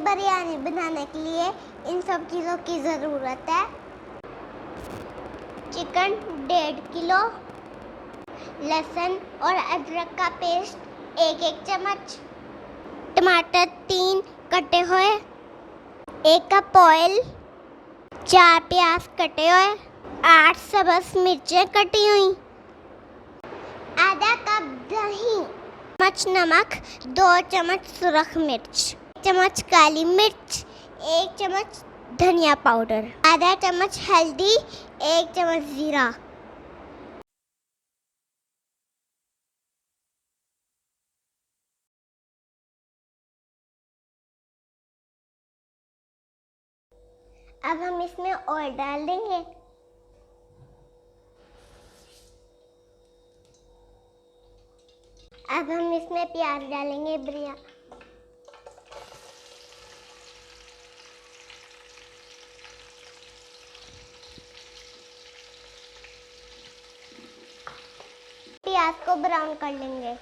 बिरयानी बनाने के लिए इन सब चीज़ों की ज़रूरत है। चिकन 1.5 किलो, लहसुन और अदरक का पेस्ट 1 चम्मच, टमाटर 3 कटे हुए, 1 कप ऑयल, 4 प्याज कटे हुए, 8 सब्ज़ मिर्चें कटी हुई, आधा कप दही, चम्मच नमक, 2 चम्मच सुरख मिर्च, 1 चम्मच काली मिर्च, 1 चम्मच धनिया पाउडर, आधा चम्मच हल्दी, 1 चम्मच जीरा। अब हम इसमें ऑयल डाल देंगे। अब हम इसमें प्याज डालेंगे प्याज को ब्राउन कर लेंगे।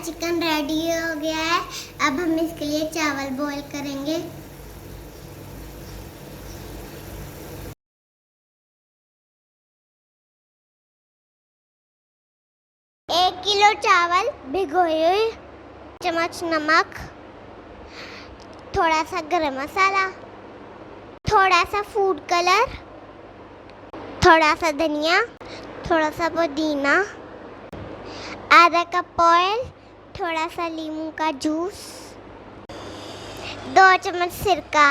चिकन रेडी हो गया है। अब हम इसके लिए चावल बॉईल करेंगे। एक किलो चावल भिगोए हुए, चम्मच नमक, थोड़ा सा गरम मसाला, थोड़ा सा फूड कलर, थोड़ा सा धनिया, थोड़ा सा पुदीना, आधा कप ऑयल, थोड़ा सा नींबू का जूस, 2 चम्मच सिरका।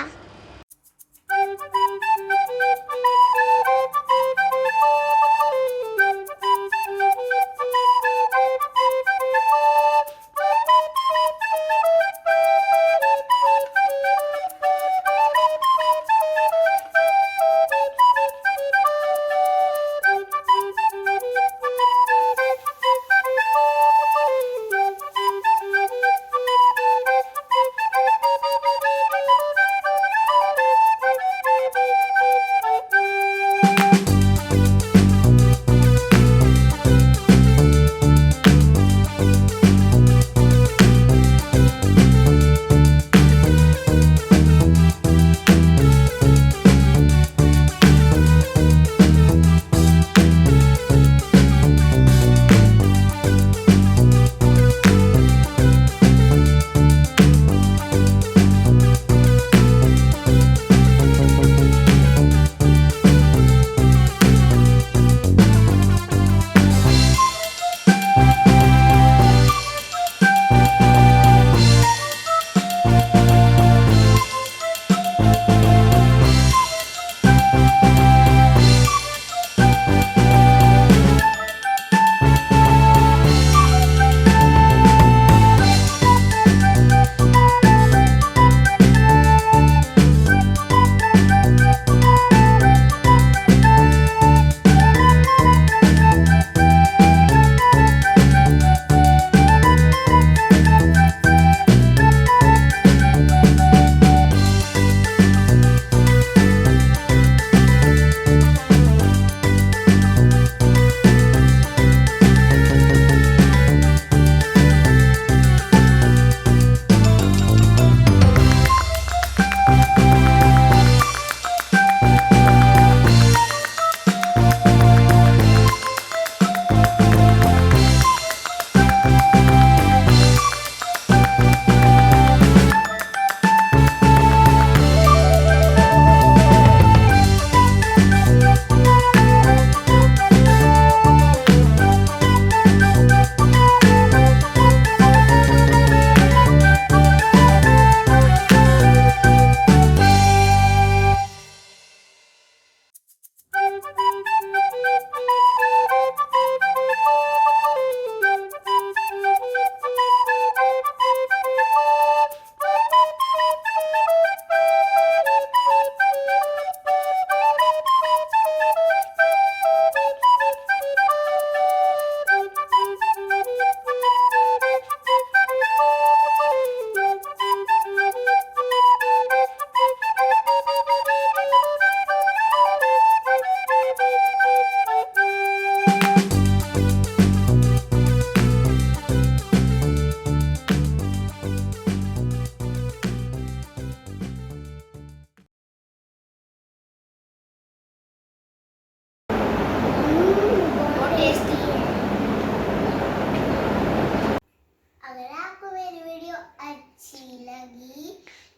लगी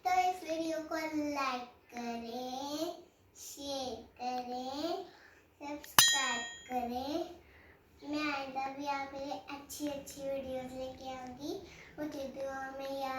तो इस वीडियो को लाइक करें, शेयर करें, सब्सक्राइब करें। मैं आइंदा भी आपके लिए अच्छी वीडियोस लेके आऊंगी। मुझे दुआ में याद